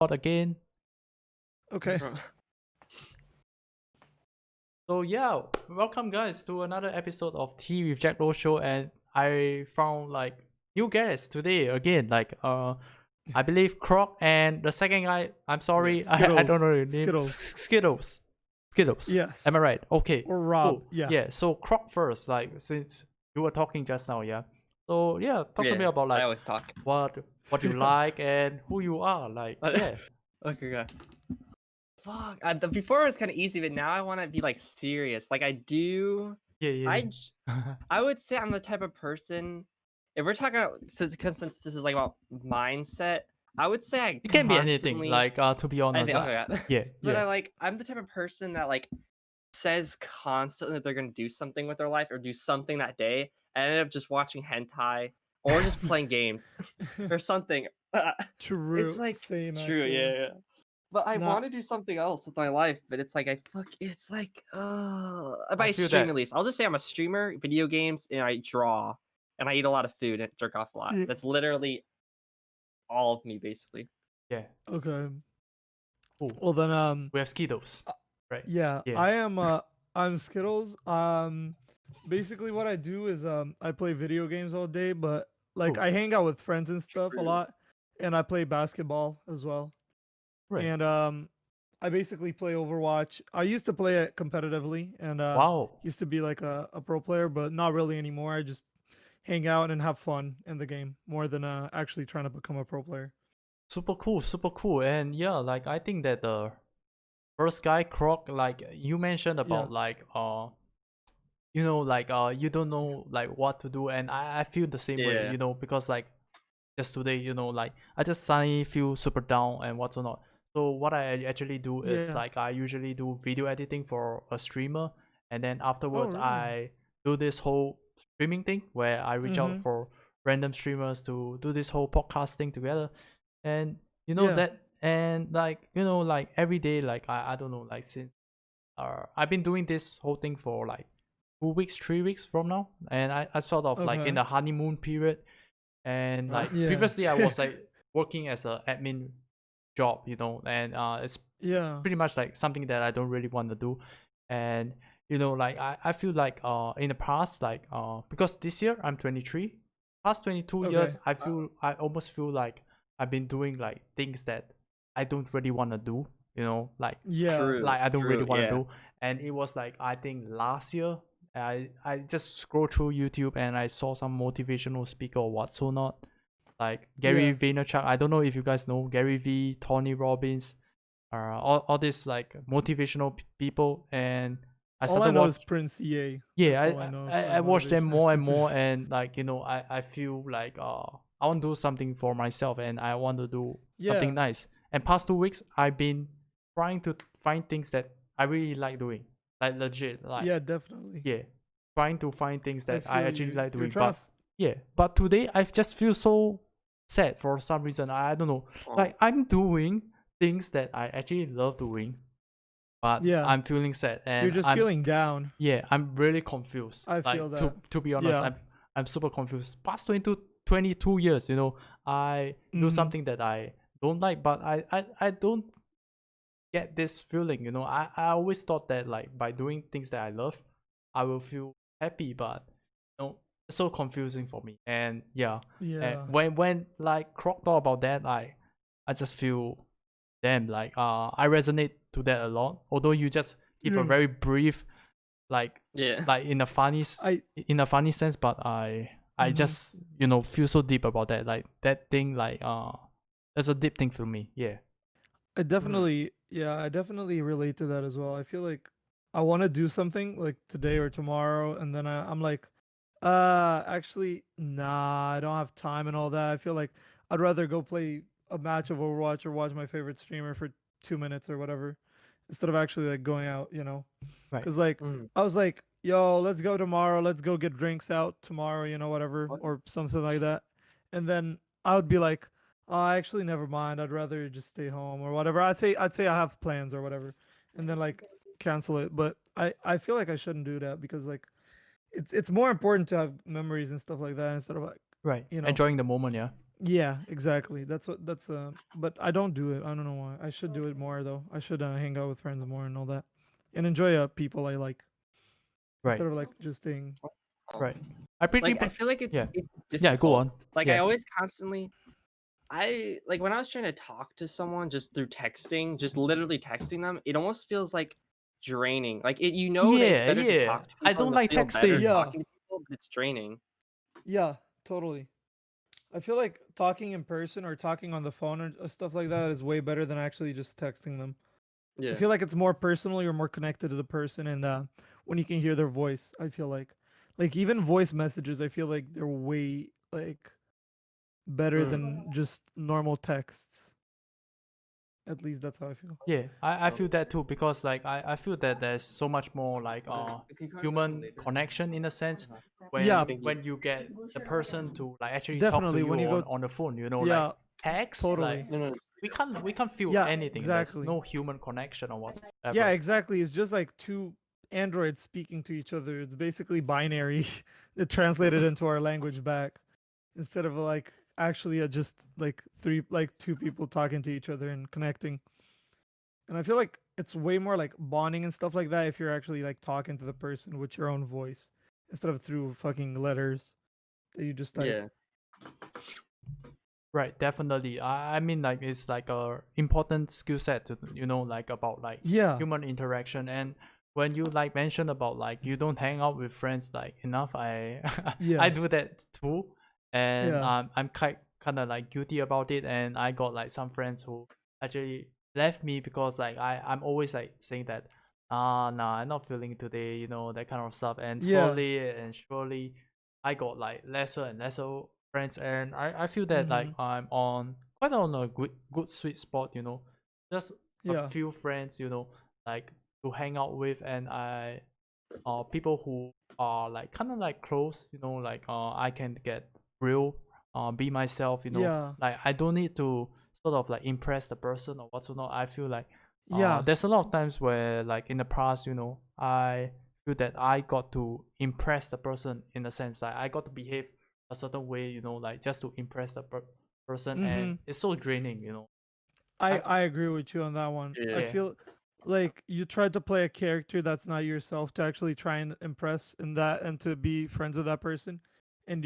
again. Okay. So yeah, welcome guys to another episode of Tea with Jack Loh show, and I found like new guests today again. I believe Croc and the second guy. I'm sorry, I don't know your name. Skittles. Skittles. Skittles. Yes. Am I right? Okay. Or Rob. Cool. Yeah. Yeah. So Croc first, like since you were talking just now, yeah. So yeah, talk to me about I like always talk. what you like and who you are. Like yeah. Okay. Fuck. Before it was kind of easy, but now I want to be like serious. Like I do. Yeah. I would say I'm the type of person. If we're talking about since this is like about mindset, I would say I It can be anything. constantly- Like to be honest. Yeah. But Yeah. I'm the type of person that like says constantly that they're gonna do something with their life or do something that day, and I ended up just watching hentai or just playing games or something. True. It's like Same, true, actually. yeah. But I Nah. want to do something else with my life, but it's like it's like by I feel stream that. at least. I'll just say I'm a streamer, video games, and I draw, and I eat a lot of food and jerk off a lot. Yeah. That's literally all of me, basically. Yeah. Okay. Cool. Well then, We have Skittles. Right. yeah, Yeah. I am. I'm Skittles. Basically what I do is I play video games all day, but like Cool. I hang out with friends and stuff a lot, and I play basketball as well. Right. And I basically play Overwatch. I used to play it competitively, and Wow. used to be like a pro player, but not really anymore. I just hang out and have fun in the game more than actually trying to become a pro player. Super cool. And yeah, like I think that the first guy, Croc, like you mentioned about you don't know like what to do, and I feel the same way, Yeah. because like just today, like I just suddenly feel super down and what's not. So what I actually do is Yeah. like I usually do video editing for a streamer, and then afterwards really? I do this whole streaming thing where I reach out Mhm. for random streamers to do this whole podcasting together. And Yeah. that, and like like every day, like I don't know, like since I've been doing this whole thing for like 2 weeks 3 weeks from now, and I sort of like in Okay. the honeymoon period. And like Yeah. previously I was like working as a admin job, and it's Yeah. pretty much like something that I don't really want to do. And like I feel like in the past, like because this year I'm 23, past 22 years, Okay. I almost feel like I've been doing like things that I don't really want to do, like Yeah. True. I don't really want to yeah. do. And it was like I think last year I just scrolled through YouTube and I saw some motivational speaker or what so not, like Gary Yeah. Vaynerchuk. I don't know if you guys know Gary V, Tony Robbins, all these like motivational people. And I All I started know watch. is Prince EA. Yeah, That's all I know I for watch them motivational more and more, speakers. and like I feel like I want to do something for myself, and I want to do something Yeah. nice. And past 2 weeks I've been trying to find things that I really like doing, like legit, like Yeah, definitely. yeah, trying to find things I that I feel actually you. like You're doing. trying But yeah, but today I just feel so sad for some reason. I don't know, like I'm doing things that I actually love doing, but Yeah. I'm feeling sad, and You're just feeling down. yeah, I'm really confused. I like feel that. to be honest, Yeah. I'm super confused. Past 22 years, I do Mhm. something that I don't like, but I don't get this feeling. I always thought that like by doing things that I love, I will feel happy, but it's so confusing for me. And yeah, Yeah. and when like Croc thought about that, I just feel damn, like I resonate to that a lot. Although you just give a Yeah. very brief, like Yeah. in a funny sense, but I Mhm. just feel so deep about that, like that thing, like that's a deep thing for me. Yeah. I definitely, yeah, I definitely relate to that as well. I feel like I want to do something like today or tomorrow, and then I'm like, actually, nah, I don't have time and all that. I feel like I'd rather go play a match of Overwatch or watch my favorite streamer for 2 minutes or whatever, instead of actually like going out, Right. Because like Mm. I was like, yo, let's go tomorrow. Let's go get drinks out tomorrow, whatever, What? or something like that. And then I would be like, oh, actually, never mind. I'd rather just stay home or whatever. I'd say I have plans or whatever, and then like cancel it. But I feel like I shouldn't do that because like it's more important to have memories and stuff like that instead of like Right. you know Enjoying the moment. Yeah. Yeah, exactly. But I don't do it. I don't know why. I should do it more though. I should hang out with friends more and all that, and enjoy people I like Right. instead of like just staying. Right. I pretty Like I much. feel like it's Yeah. it's Yeah. Go difficult. on. Like I Yeah. always constantly I like when I was trying to talk to someone just through texting, just literally texting them, it almost feels like draining. Like it, you know that it's Yeah. better to Yeah. talk to I people don't and to like feel better texting. Yeah, talking to people, but it's draining. yeah, totally. I feel like talking in person or talking on the phone or stuff like that is way better than actually just texting them. I Yeah. feel like it's more personal. You're more connected to the person, and when you can hear their voice, I feel like even voice messages, I feel like they're way like better Mm. than just normal texts. At least that's how I feel. Yeah, I feel that too because like I feel that there's so much more like human connection in a sense Yeah, when you get the person to like actually talk to definitely. you When you go, on the phone, you know, like yeah, text, like totally. No, no. we can't feel Yeah, anything. There's exactly. no human connection or Yeah, whatsoever. exactly. It's just like two androids speaking to each other. It's basically binary. It translated into our language back instead of like actually just like two people talking to each other and connecting. And I feel like it's way more like bonding and stuff like that if you're actually like talking to the person with your own voice instead of through fucking letters that you just type. Yeah. Right, definitely. I mean like it's like a important skill set to like about like Yeah, human interaction. And when you like mention about like you don't hang out with friends like enough, I I yeah, do that too. And yeah, I'm kind of like guilty about it. And I got like some friends who actually left me because like I'm always like saying that nah, I'm not feeling today, that kind of stuff. And yeah. slowly and surely I got like lesser and lesser friends. And I feel that like Mm-hmm. I'm quite on a good sweet spot, just a Yeah, few friends, like to hang out with. And I people who are like kind of like close, like I can get real, be myself, yeah, like I don't need to sort of like impress the person or whatsoever. I feel like yeah, there's a lot of times where like in the past, I feel that I got to impress the person in a sense like I got to behave a certain way, like just to impress the person. mm-hmm. And it's so draining, I I I agree with you on that one. I Yeah. yeah. feel like you tried to play a character that's not yourself to actually try and impress in that and to be friends with that person, and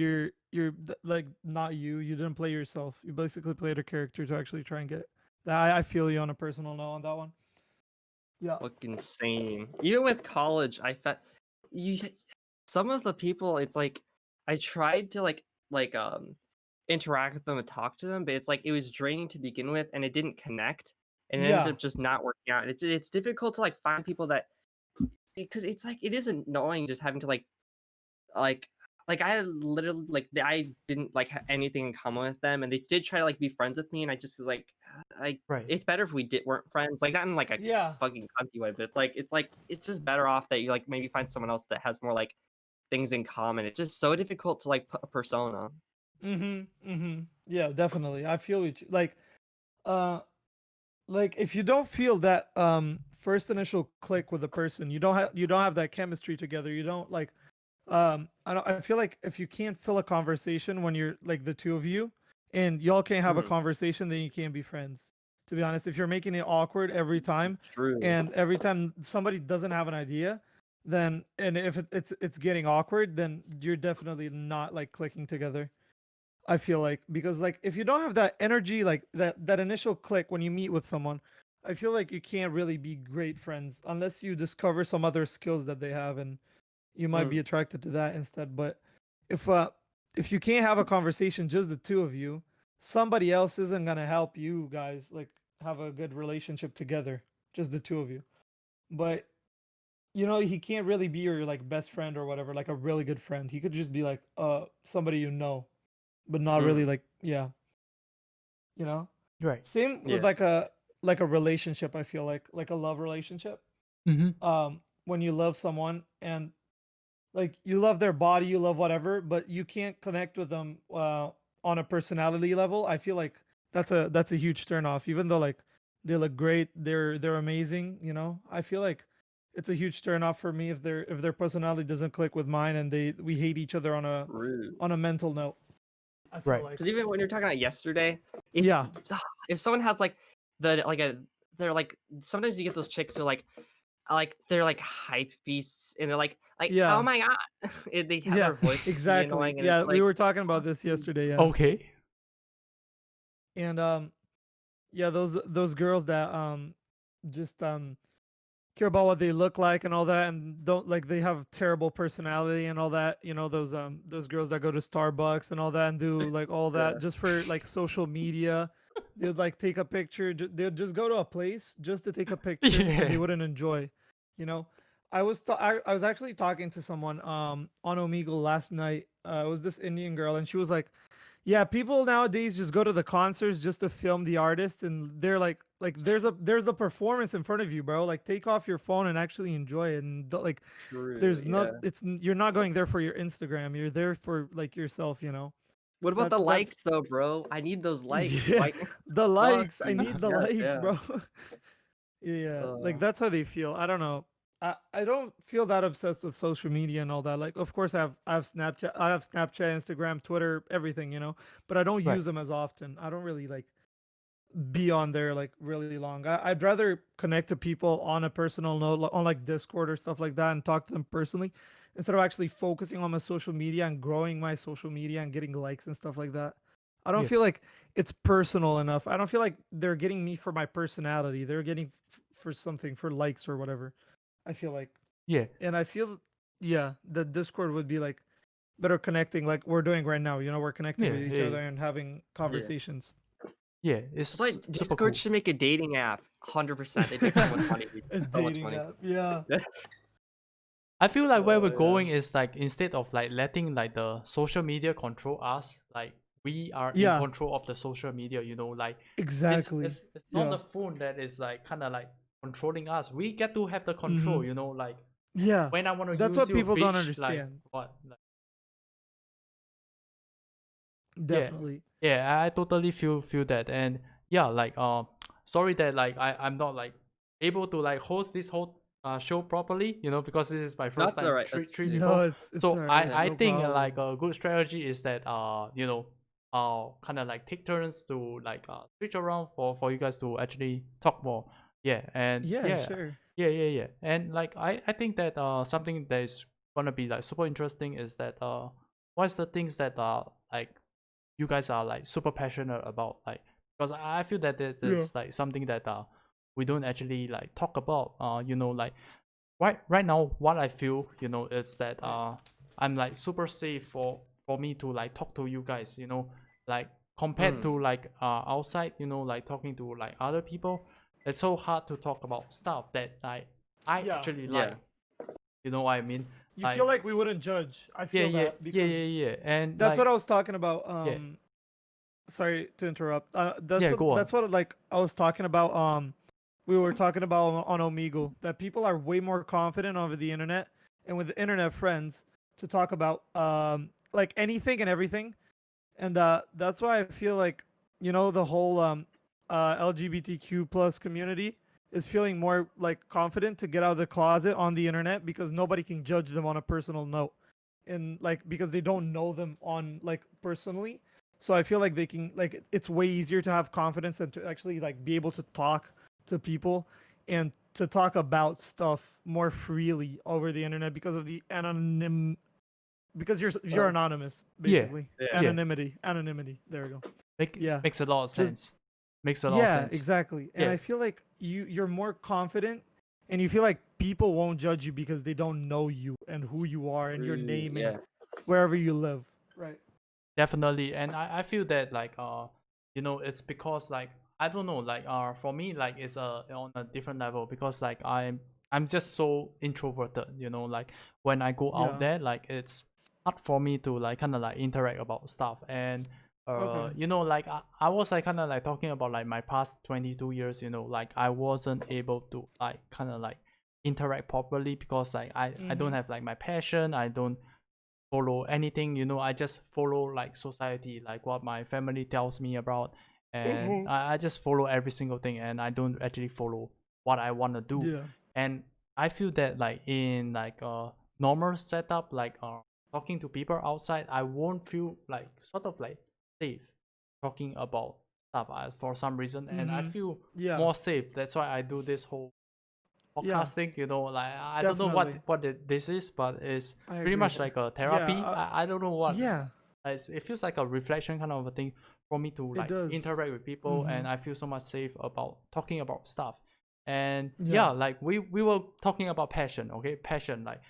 like not you. You didn't play yourself. You basically played a character to actually try and get that. I feel you on a personal note on that one. Yeah. Fucking same. Even with college, I felt you some of the people, it's like I tried to like interact with them and talk to them, but it's like it was draining to begin with and it didn't connect and it ended Yeah. up just not working out. It's difficult to like find people that because it's like it is annoying just having to like like I literally I didn't like have anything in common with them and they did try to like be friends with me and I just was like Right. it's better if we weren't friends, like not in like a Yeah. fucking cunty way, but it's just better off that you like maybe find someone else that has more like things in common. It's just so difficult to like put a persona. Mm-hmm. Mm-hmm. Yeah, definitely. I feel it. Uh, like if you don't feel that first initial click with a person, you don't have that chemistry together. You don't like I feel like if you can't fill a conversation when you're like the two of you and y'all can't have a Mhm. conversation, then you can't be friends. To be honest, if you're making it awkward every time True. and every time somebody doesn't have an idea, then and if it's getting awkward, then you're definitely not like clicking together. I feel like because like if you don't have that energy, like that initial click when you meet with someone, I feel like you can't really be great friends unless you discover some other skills that they have and you might Mm. be attracted to that instead. But if uh if you can't have a conversation just the two of you, somebody else isn't gonna help you guys like have a good relationship together, just the two of you. But he can't really be your like best friend or whatever, like a really good friend. He could just be like somebody but not really Mm. like yeah, you know. Right. Same with Yeah. like a relationship. I feel like a love relationship. Mm-hmm. When you love someone and like you love their body, you love whatever, but you can't connect with them on a personality level. I feel like that's a huge turn off. Even though like they look great, they're amazing. I feel like it's a huge turn off for me if their personality doesn't click with mine and we hate each other on a Rude. mental note. I feel Right. like. Because even when you're talking about yesterday, if, Yeah. if someone has like they're like sometimes you get those chicks who are like they're like hype beasts and they're like Yeah. oh my god, and they have Yeah. their voice really Exactly. annoying and Yeah, it's we like were talking about this dude, yesterday. Yeah. Okay. And yeah, those girls that just care about what they look like and all that, and don't like they have terrible personality and all that. You know, those girls that go to Starbucks and all that and do like all yeah. that just for like social media. They'd like take a picture. They'd just go to a place just to take a picture, and they Yeah. wouldn't enjoy. You know, I was actually talking to someone on Omegle last night. It was this Indian girl, and she was like, yeah, people nowadays just go to the concerts just to film the artist, and they're like there's a performance in front of you, bro. Like take off your phone and actually enjoy it, and like True, there's yeah. not you're not going there for your Instagram. You're there for like yourself, you know. What about the That's likes though, bro? I need those likes. yeah, Like the fuck likes. I you. need the Yes, likes, yeah. bro. Yeah, like Uh, that's how they feel. I don't know. I don't feel that obsessed with social media and all that. Like, of course, I have Snapchat, Instagram, Twitter, everything, you know. But I don't Right. use them as often. I don't really like be on there like really long. I'd rather connect to people on a personal note, on like Discord or stuff like that, and talk to them personally instead of actually focusing on my social media and growing my social media and getting likes and stuff like that. I don't Yeah. feel like it's personal enough. I don't feel like they're getting me for my personality. They're getting for something, for likes or whatever. I feel like, Yeah. and I feel, yeah, the Discord would be like better connecting, like we're doing right now. You know, we're connecting Yeah. with each Yeah. other and having conversations. Yeah. it's It's like super Discord cool. should make a dating app. 100%. It takes so much money. A So much dating money. app, yeah. I feel like where we're Yeah. going is like instead of like letting like the social media control us, like we are in Yeah, control of the social media, you know, like exactly. it's not Yeah. the phone that is like kind of like controlling us. We get to have the Hmm. control, you know, like Yeah. when I want to That's use what you, people don't bitch, like understand. what? Like, yeah, Definitely. yeah, I totally feel that, and yeah, like sorry that like I'm not like able to like host this whole show properly, you know, because this is my first That's time alright. That's treat yeah. No, before. it's So all right. Yeah. I No think like problem. a good strategy is that you know kind of like take turns to like switch around for you guys to actually talk more. Yeah, and Yeah, sure. yeah, and like I think that something that is gonna be like super interesting is that what's the things that like you guys are like super passionate about, like because I feel that Yeah. there's like something that we don't actually like talk about, you know, like right now what I feel, you know, is that I'm like super safe for me to like talk to you guys, you know, like compared to like outside, you know, like talking to like other people, it's so hard to talk about stuff that like I Yeah. actually Yeah. like, you know what I mean, You like feel like we wouldn't judge. I feel that because and that's like what I was talking about. yeah Sorry to interrupt. yeah go on. That's what like I was talking about. We were talking about on Omegle that people are way more confident over the internet and with internet friends to talk about like anything and everything, and that's why I feel like you know the whole LGBTQ plus community is feeling more like confident to get out of the closet on the internet because nobody can judge them on a personal note, and like because they don't know them on like personally. So I feel like they can like it's way easier to have confidence and to actually like be able to talk to people and to talk about stuff more freely over the internet because of the because you're anonymous Yeah basically. Yeah. yeah Anonymity, there we go. make Yeah, makes a lot of just sense, makes a lot of yeah, sense. exactly. And Yeah, I feel like you're more confident and you feel like people won't judge you because they don't know you and who you are and your True, name and yeah. wherever you live. Right. definitely. And I feel that like you know, it's because like I don't know, like for me like it's on a different level because like I'm just so introverted, you know, like when I go out Yeah. there, like it's hard for me to like kind of like interact about stuff. And Okay. you know, like I was like kind of like talking about like my past 22 years, you know, like I wasn't able to like kind of like interact properly because like I don't Mm-hmm. have like my passion, I don't follow anything, you know, I just follow like society, like what my family tells me about, and Mm-hmm. I just follow every single thing and I don't actually follow what I want to do. Yeah. And I feel that like in like a normal setup, like talking to people outside, I won't feel like sort of like safe talking about stuff for some reason, and I Mm-hmm. feel Yeah. more safe. That's why I do this whole Yeah. podcasting. Like I don't know Definitely. what this is, but it's I pretty agree. much like a Yeah. therapy. I don't know what. Yeah. It feels like a reflection kind of a thing for me to It like does. interact with people, Mm-hmm. and I feel so much safe about talking about stuff. And Yeah. like we were talking about passion, okay? Passion, like,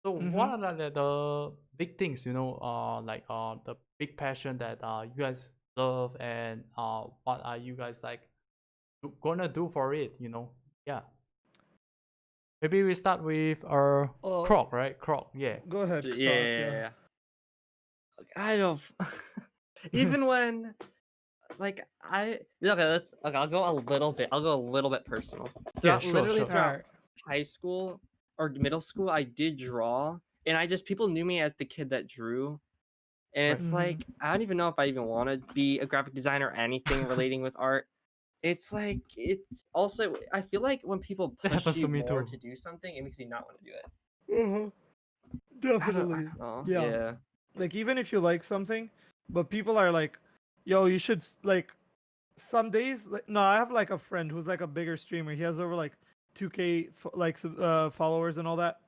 so what Mm-hmm. are the big things, like the big passion that you guys love, and what are you guys like gonna do for it, Yeah. Maybe we start with Croc, right? Croc, yeah. Go ahead, Yeah, Croc. yeah, Yeah. yeah. I don't. Even when, like, okay. I'll go a little bit. I'll go a little bit personal. Yeah, Throughout, sure, literally sure. throughout Alright. high school or middle school, I did draw, and people knew me as the kid that drew. And Right. it's Mm-hmm. like I don't even know if I even want to be a graphic designer or anything relating with art. It's like it's also I feel like when people That push happens to you me more too. to do something, it makes you not want to do it. Mm-hmm. I Definitely. don't know. Yeah. Yeah. Like even if you like something, but people are like, "Yo, you should like." Some days, like, no, I have like a friend who's like a bigger streamer. He has over like 2K followers and all that.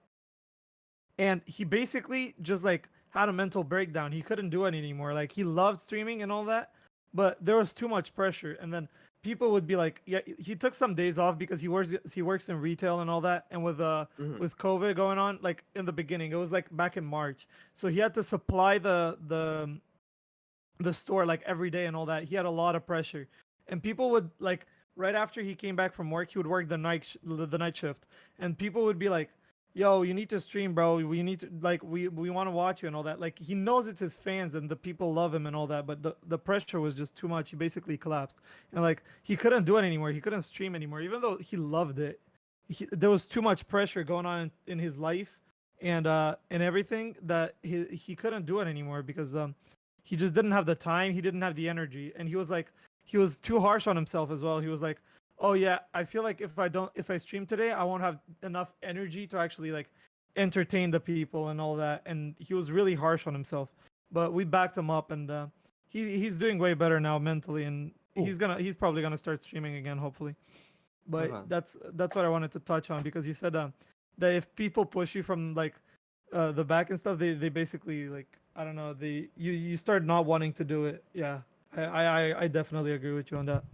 And he basically just like had a mental breakdown. He couldn't do it anymore. Like he loved streaming and all that, but there was too much pressure. And then people would be like, yeah, he took some days off because he works in retail and all that. And Mhm. with COVID going on, like in the beginning, it was like back in March. So he had to supply the store like every day and all that. He had a lot of pressure, and people would like right after he came back from work, he would work the night shift, and people would be like, "Yo, you need to stream, bro. We need to like we want to watch you and all that." Like he knows it's his fans and the people love him and all that, but the pressure was just too much. He basically collapsed, and like he couldn't do it anymore. He couldn't stream anymore, even though he loved it. There was too much pressure going on in his life and everything that he couldn't do it anymore because he just didn't have the time, he didn't have the energy, and he was too harsh on himself as well. He was like, oh yeah, I feel like if I stream today, I won't have enough energy to actually like entertain the people and all that. And he was really harsh on himself, but we backed him up, and he's doing way better now mentally, and Cool. he's probably gonna start streaming again, hopefully. But Okay. that's what I wanted to touch on, because you said that if people push you from like the back and stuff, they basically like, I don't know, you start not wanting to do it. Yeah, I definitely agree with you on that.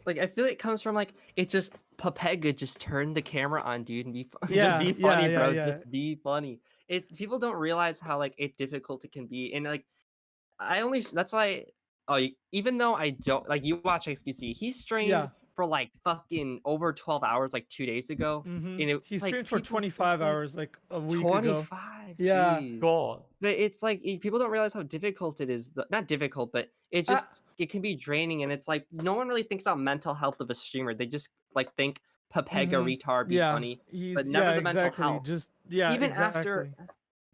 Like I feel it comes from like it just Papega just turn the camera on, dude, and just Yeah, be yeah, funny, yeah, bro. yeah. Just be funny. People don't realize how like it difficult it can be, and like that's why. Oh, even though I don't like you watch XQC, he streamed Yeah. for like fucking over 12 hours like 2 days ago, Mm-hmm. and He it's like streamed for it's 25 like hours like a week ago. 25. Yeah. Jeez. God. But it's like people don't realize how difficult it is. Not difficult, but Ah, it can be draining, and it's like no one really thinks about mental health of a streamer. They just like think Papega mm-hmm. retard be Yeah. funny, but He's never yeah, the mental exactly. health. Just yeah, Even after exactly.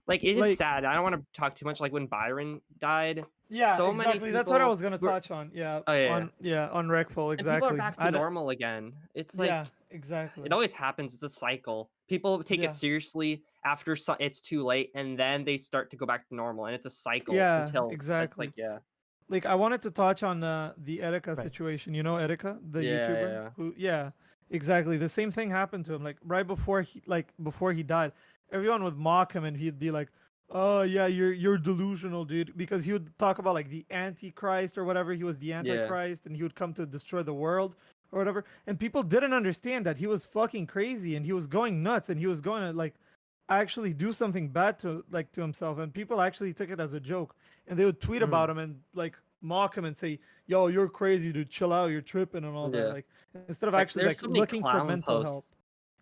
like it is Like sad. I don't want to talk too much. Like when Byron died, yeah, so many exactly. That's what I people was gonna were. touch on. Yeah, Oh yeah, on Recful, and people are exactly. back to normal again. It's like Yeah, exactly. it always happens. It's a cycle. People take Yeah. it seriously after it's too late, and then they start to go back to normal, and it's a cycle Yeah, until it's exactly. like yeah, Like I wanted to touch on the Erika Right. situation. You know Erika, the yeah, YouTuber yeah. who yeah, exactly. The same thing happened to him. Like right before he died, everyone would mock him and he'd be like, "Oh yeah, you're delusional, dude," because he would talk about like the Antichrist or whatever. He was the Yeah. Antichrist and he would come to destroy the world or whatever. And people didn't understand that he was fucking crazy and he was going nuts and he was going to like actually do something bad to himself, and people actually took it as a joke, and they would tweet Mhm. about him and like mock him and say, "Yo, you're crazy, dude. Chill out. You're tripping and all that." Yeah. Like instead of Like actually there's like so many looking for clown mental help. posts.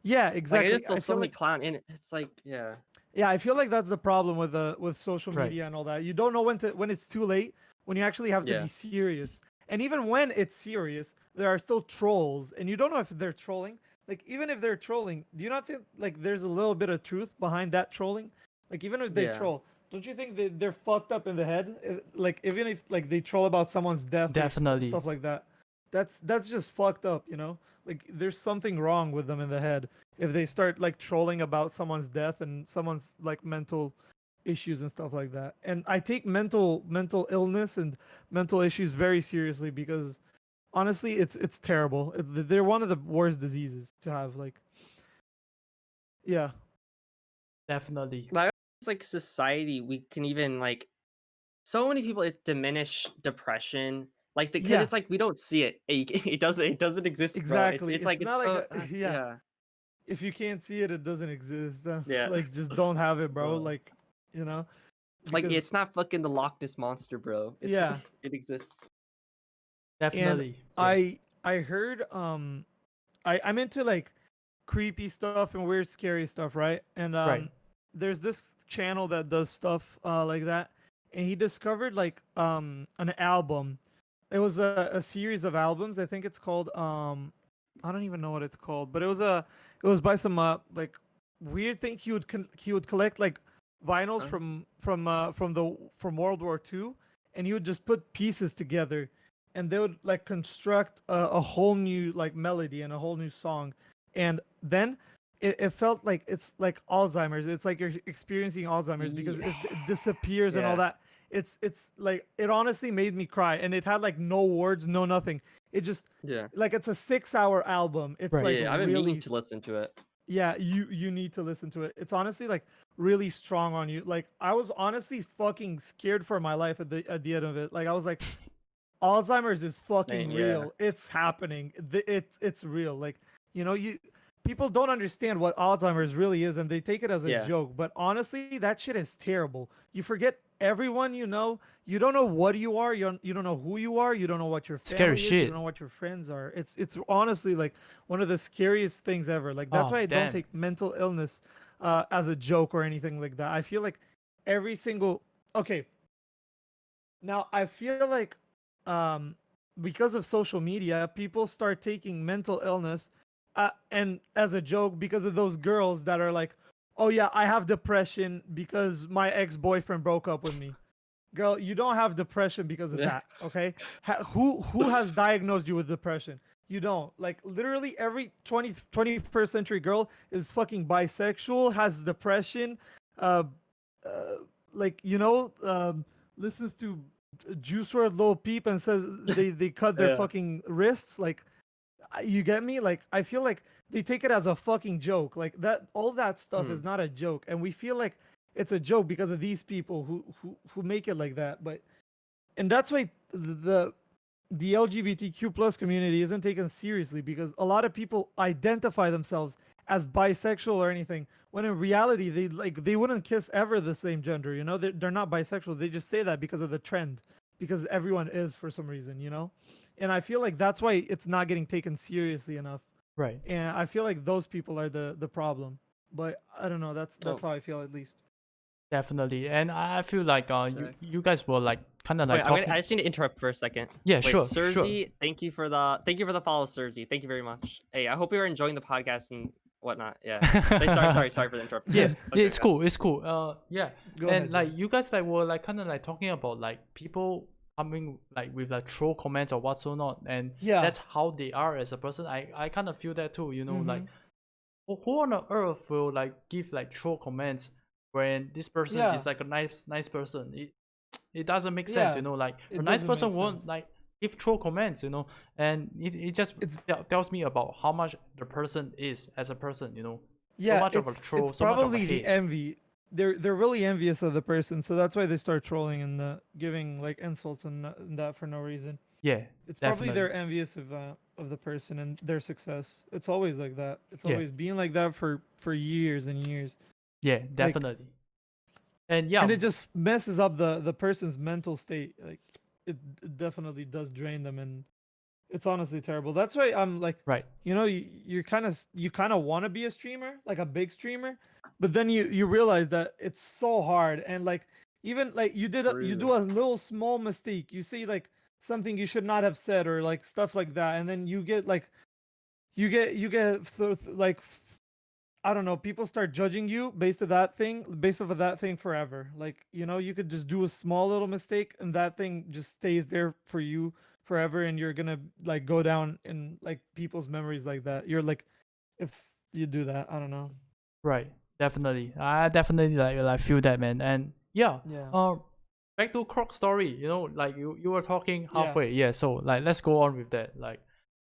Yeah, Like I exactly. just feel so many clown, and it's like yeah. Yeah, I feel like that's the problem with social Right. media and all that. You don't know when it's too late, when you actually have to Yeah. be serious. And even when it's serious, there are still trolls, and you don't know if they're trolling. Like even if they're trolling, do you not think like there's a little bit of truth behind that trolling? Like even if they Yeah. troll, don't you think they're fucked up in the head? Like even if like they troll about someone's death or Definitely. stuff like that, that's just fucked up, you know? Like there's something wrong with them in the head if they start like trolling about someone's death and someone's like mental issues and stuff like that. And I take mental illness and mental issues very seriously because honestly, it's terrible. They're one of the worst diseases to have. Like, yeah, Definitely. Like, it's like society, we can even like so many people diminish depression. Like because yeah, it's like we don't see it. It doesn't exist, bro. exactly. It's It's like it's not like so a yeah. yeah. If you can't see it, it doesn't exist. Yeah. Like, just don't have it, bro. Bro. Like, you know, Like because it's not fucking the Loch Ness monster, bro. It's yeah. it exists. And Definitely. Yeah. I heard I'm into like creepy stuff and weird scary stuff, right? And Right. there's this channel that does stuff like that, and he discovered like an album. It was a series of albums. I think it's called I don't even know what it's called, but it was by some like weird thing. He would collect like vinyls Huh? from World War II, and he would just put pieces together, and they would like construct a whole new like melody and a whole new song. And then it felt like it's like Alzheimer's. It's like you're experiencing Alzheimer's because Yeah. it disappears and all Yeah. that. It's like it honestly made me cry, and it had like no words, no nothing. It just Yeah. like it's a 6 hour album. It's Right. like Yeah. I've been meaning really to listen to it. yeah, you need to listen to it. It's honestly like really strong on you. Like I was honestly fucking scared for my life at the end of it. Like I was like, Alzheimer's is fucking Same, yeah. real. It's happening. It's real. Like, you people don't understand what Alzheimer's really is and they take it as a Yeah. joke, but honestly, that shit is terrible. You forget everyone you know. You don't know what you are. You don't know who you are. You don't know what your Scary family is. You shit. don't know what your friends are. It's honestly like one of the scariest things ever. Like that's Oh, why I don't damn. take mental illness as a joke or anything like that. I feel like every single okay, now I feel like um because of social media, people start taking mental illness and as a joke because of those girls that are like, "Oh yeah, I have depression because my ex-boyfriend broke up with me." Girl, you don't have depression because of Yeah. that, okay? Who has diagnosed you with depression? You don't. Like literally every 21st century girl is fucking bisexual, has depression, uh, uh like listens to Juice WRLD Lil Peep and says they cut their Yeah. fucking wrists. Like, you get me? Like, I feel like they take it as a fucking joke. Like that, all that stuff Hmm. is not a joke, and we feel like it's a joke because of these people who make it like that. But and that's why the LGBTQ plus community isn't taken seriously because a lot of people identify themselves as bisexual or anything when in reality they wouldn't kiss ever the same gender. They're not bisexual. They just say that because of the trend, because everyone is for some reason. And I feel like that's why it's not getting taken seriously enough. Right. And I feel like those people are the problem. But I don't know. That's Oh, how I feel at least. Definitely. And I feel like you okay. you guys were like kind of Wait, like talking. I just need to interrupt for a second. Yeah, Wait, sure, sure. Sergi, thank you for the follow, Sergi. Thank you very much. Hey, I hope you're enjoying the podcast and whatnot. Yeah. Sorry for the interruption. Yeah, Okay, it's cool. It's cool. Yeah. Go And ahead. like Joey. you guys like were like kind of like talking about like people coming like with like troll comments or what's or not, and Yeah. that's how they are as a person. I kind of feel that too. Like Mhm. who on the earth will like give like troll comments when this person Yeah. is like a nice person? It doesn't make sense. Yeah. Like It a nice doesn't person make won't sense. like give troll comments. And it just It's tells me about how much the person is as a person. So yeah, much of a troll, it's so much of a probably the hate. envy. They're really envious of the person, so that's why they start trolling and giving like insults and that for no reason. Yeah, It's probably definitely. they're envious of the person and their success. It's always like that. It's Yeah, always been like that for years and years. yeah, Like, definitely. And yeah, and it just messes up the person's mental state. Like it definitely does drain them, and it's honestly terrible. That's why I'm like, right. you kind of want to be a streamer, like a big streamer, but then you realize that it's so hard, and like even like you True. do a little small mistake, you say like something you should not have said or like stuff like that, and then you get like like I don't know, people start judging you based off of that thing forever. Like, you could just do a small little mistake and that thing just stays there for you forever, and you're gonna like go down in like people's memories like that. You're like, if you do that, I don't know. Right, Definitely. I definitely like feel that, man. And yeah. Yeah. Back to Croc story. You know, like you were talking Yeah. halfway. Yeah. So like let's go on with that. Like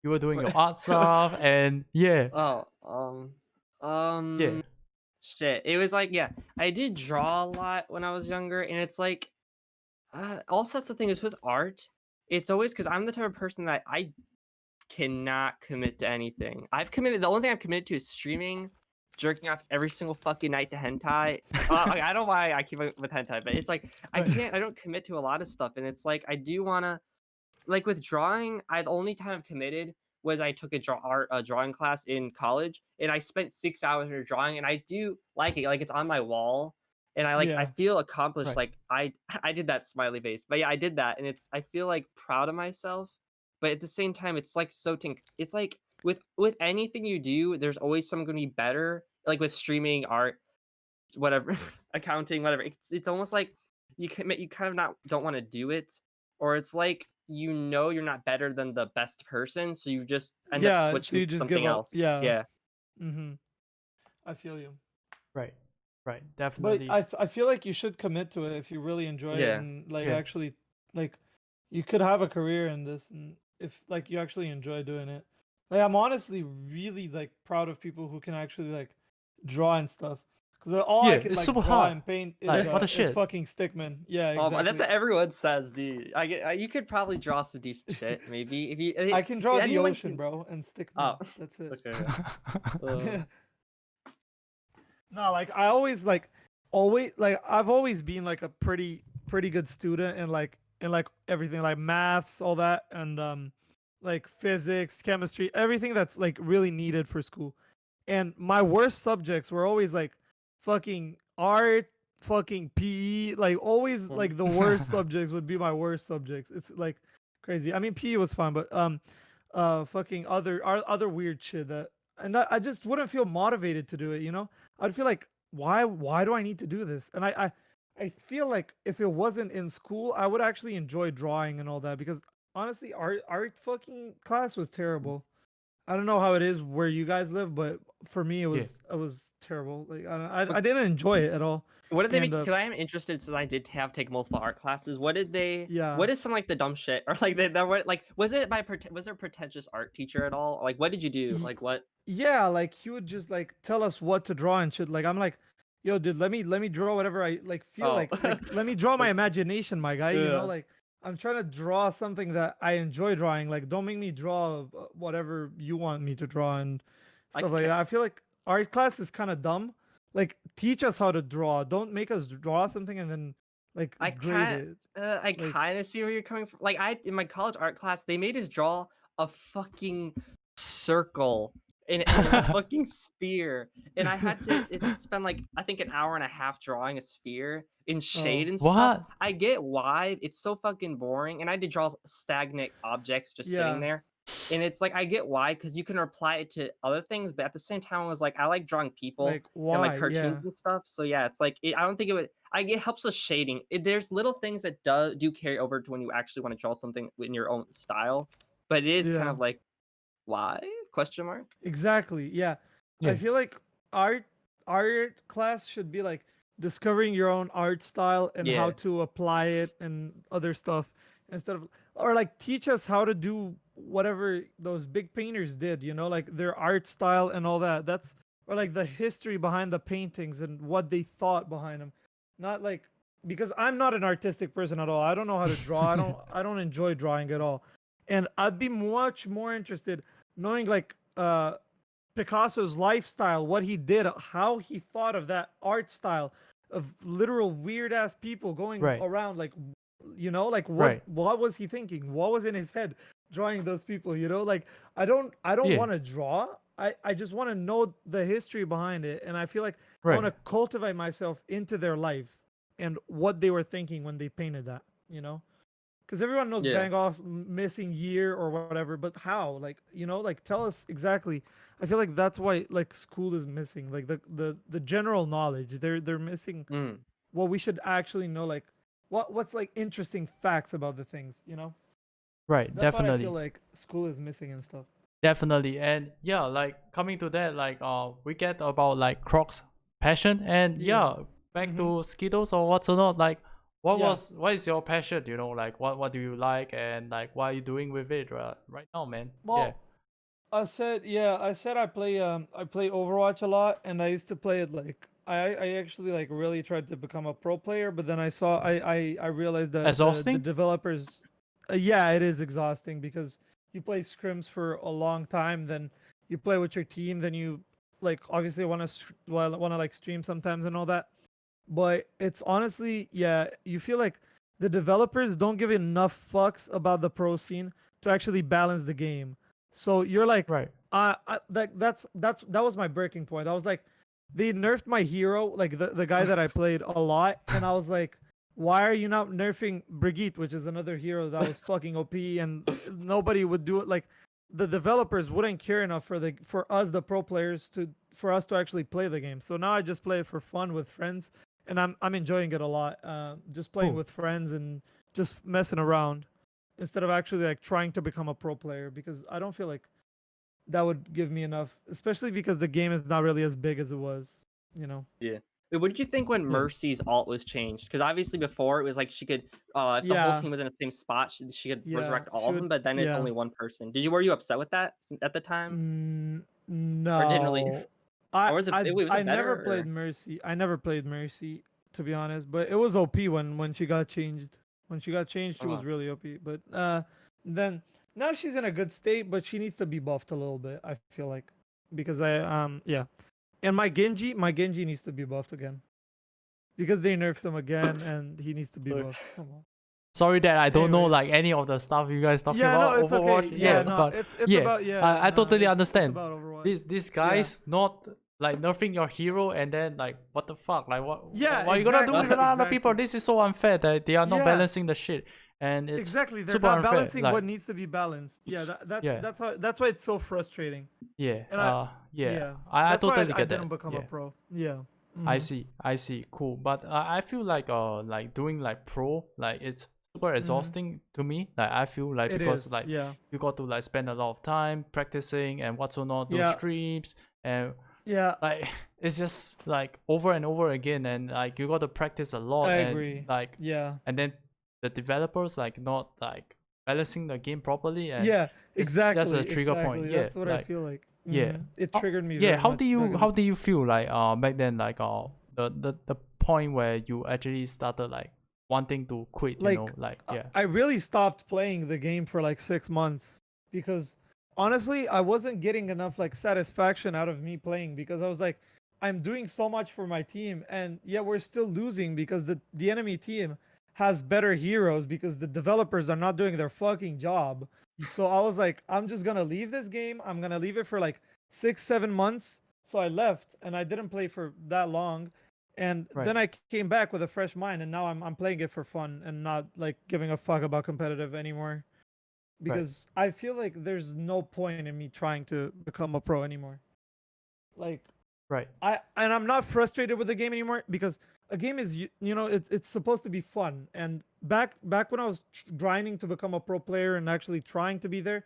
you were doing your art stuff, and yeah, Oh, yeah, shit. It was like, yeah, I did draw a lot when I was younger, and it's like, also that's the thing is with art, it's always because I'm the type of person that I cannot commit to anything. The only thing I've committed to is streaming, jerking off every single fucking night to hentai. I don't know why I keep it with hentai, but it's like I don't commit to a lot of stuff, and it's like I do wanna like with drawing. The only time I've committed was I took a drawing class in college, and I spent 6 hours in drawing, and I do like it. Like it's on my wall, and I Yeah. feel accomplished. Right. Like I did that smiley face, but yeah, I did that, and I feel like proud of myself. But at the same time, it's like it's like with anything you do, there's always something going to be better. Like with streaming, art, whatever, accounting, whatever. It's almost like you kind of not don't want to do it, or it's like you're not better than the best person, so you just end up Yeah. So switching you to just give something up. else. Yeah. Yeah. Mm-hmm. I feel you. right, right, But definitely. I feel like you should commit to it if you really enjoy it Yeah. and like Yeah. actually like you could have a career in this and if like you actually enjoy doing it. Like I'm honestly really like proud of people who can actually like draw and stuff. Cause all Yeah, I can it's like super draw hard. and paint Like what the is shit. fucking stickman. Yeah, That's exactly. what everyone says, dude. You could probably draw some decent shit, maybe if you. I can draw the anyone ocean, can- bro, and stickman. Oh, That's it. okay. Uh, No, like I always like I've always been like a pretty good student in like everything like maths, all that, and like physics, chemistry, everything that's like really needed for school. And my worst subjects were always like fucking art, fucking PE, like always mm. like the worst subjects would be my worst subjects. It's like crazy. I mean PE was fun, but fucking other weird shit that and I just wouldn't feel motivated to do it, you know? I'd feel like why do I need to do this? And I feel like if it wasn't in school, I would actually enjoy drawing and all that because honestly, art fucking class was terrible. I don't know how it is where you guys live, but for me Yeah. it was terrible. Like I didn't enjoy it at all. What did they make? And Because I am interested, since I did take multiple art classes. What did they? yeah. What is some like the dumb shit, or like that? What like was it was there a pretentious art teacher at all? Like what did you do? Ye- Like what? yeah, like he would just like tell us what to draw and shit. Like I'm like, yo, dude, let me draw whatever I like feel Oh, like let me draw my Okay. imagination, my guy. You know, Yeah. like I'm trying to draw something that I enjoy drawing. Like don't make me draw whatever you want me to draw and I stuff like ca- that. I feel like art class is kind of dumb. Like teach us how to draw. Don't make us draw something and then like I grade can't. it. I Like kind of see where you're coming from. Like in my college art class, they made us draw a fucking circle and a fucking sphere, and I had to spend like I think an hour and a half drawing a sphere in shade oh and stuff. What? I get why it's so fucking boring, and I had to draw stagnant objects just sitting yeah. there. And it's like I get why, because you can apply it to other things, but at the same time, I was like, I like drawing people Like and like why? Yeah. cartoons and stuff. So yeah, it's like I don't think it would. It helps with shading. There's little things that do carry over to when you actually want to draw something in your own style, but it is kind Yeah. of like why question mark. Exactly. Yeah. I Yeah. feel like art class should be like discovering your own art style and how Yeah. to apply it and other stuff instead of or like teach us how to do whatever those big painters did, you know, like their art style and all that. That's or like the history behind the paintings and what they thought behind them. Not like because I'm not an artistic person at all. I don't know how to draw. I don't enjoy drawing at all. And I'd be much more interested knowing like Picasso's lifestyle, what he did, how he thought of that art style of literal weird ass people going Right. around like you know like Right. what was he thinking, what was in his head drawing those people, you know, like I don't Yeah. want to draw. I just want to know the history behind it and I feel like I want Right. to cultivate myself into their lives and what they were thinking when they painted that, you know, because everyone knows Yeah. Van Gogh's missing year or whatever, but how? Like, you know, like tell us exactly. I feel like that's why like school is missing, like the general knowledge. They're missing Mm. what we should actually know, like what's like interesting facts about the things, you know? Right. That's what I Definitely. feel like school is missing and stuff. Definitely. And yeah, like coming to that, like we get about like Crocs passion. And Yeah. back Mhm. to Skittles or what's not, like what Yeah. what is your passion, like what do you like, and like what are you doing with it right now, man? Yeah. Well, I said I play Overwatch a lot, and I used to play it like I actually like really tried to become a pro player, but then I realized that the Exhausting? developers, yeah, it is exhausting because you play scrims for a long time, then you play with your team, then you like obviously want to like stream sometimes and all that. But it's honestly, yeah, you feel like the developers don't give enough fucks about the pro scene to actually balance the game. So you're like, Right. that was my breaking point. I was like, they nerfed my hero, like the guy that I played a lot, and I was like, why are you not nerfing Brigitte, which is another hero that was fucking OP, and nobody would do it. Like the developers wouldn't care enough for us the pro players for us to actually play the game. So now I just play it for fun with friends, and I'm enjoying it a lot. Just playing Cool. with friends and just messing around instead of actually like trying to become a pro player, because I don't feel like that would give me enough, especially because the game is not really as big as it was, you know. Yeah. Wait, what did you think when Yeah. Mercy's alt was changed? Because obviously before it was like she could, if the whole Yeah, team was in the same spot, she could yeah, resurrect all she of them. would. But then it's Yeah. only one person. Were you upset with that at the time, or didn't really, No, or was I it better? never played Or Mercy. I never played Mercy, to be honest. But it was OP when she got changed. When she got changed, she was really OP. But then now she's in a good state, but she needs to be buffed a little bit. I feel like, because yeah, and my Genji needs to be buffed again because they nerfed him again, and he needs to be Sorry. buffed. Come on. Sorry that I don't know like Anyways. any of the stuff you guys talking Yeah, no, about it's okay. Overwatch. Yeah, no, But it's yeah, about yeah, I no, totally it's understand. about Overwatch. These Yeah. guys not like nerfing your hero, and then like what the fuck, like Yeah, what you gonna do with exactly, other people? exactly. This is so unfair that they are not Yeah. balancing the shit, and it's Exactly, they're super not unfair. balancing Like what needs to be balanced. Yeah, yeah, that's why it's so frustrating. yeah, And yeah. yeah, I that's why totally I get didn't that. become Yeah. a pro. Yeah. I Mhm. see, cool. But I feel like doing like pro, like it's super exhausting to me. Like I feel like It because is. like Yeah. you got to like spend a lot of time practicing and what's not, do Yeah. streams, and Yeah. like it's just like over and over again, and like you got to practice a lot, I and agree. like Yeah. and then the developers like not like balancing the game properly, and Yeah. it's just Exactly. a trigger point. Exactly. Yeah, That's what I like feel like. yeah. It How, triggered me yeah, very much back in how do you feel like back then, like the point where you actually started like wanting to quit, like like yeah. I really stopped playing the game for like 6 months because honestly I wasn't getting enough like satisfaction out of me playing, because I was like, I'm doing so much for my team, and yet we're still losing because the enemy team has better heroes because the developers are not doing their fucking job. So I was like, I'm just gonna leave this game. I'm gonna leave it for like 6 7 months. So I left and I didn't play for that long, and Right. then I came back with a fresh mind, and now I'm playing it for fun and not like giving a fuck about competitive anymore, because I feel like there's no point in me trying to become a pro anymore. Like Right. I'm not frustrated with the game anymore, because a game is it's supposed to be fun. And back when I was grinding to become a pro player and actually trying to be there,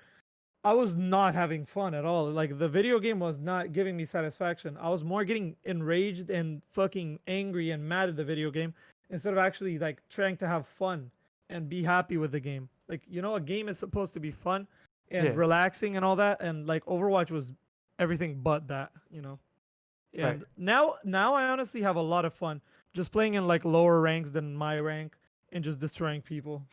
I was not having fun at all. Like the video game was not giving me satisfaction. I was more getting enraged and fucking angry and mad at the video game instead of actually like trying to have fun and be happy with the game. Like, a game is supposed to be fun and Yeah. relaxing and all that, and like Overwatch was everything but that. And now I honestly have a lot of fun just playing in like lower ranks than my rank and just destroying people.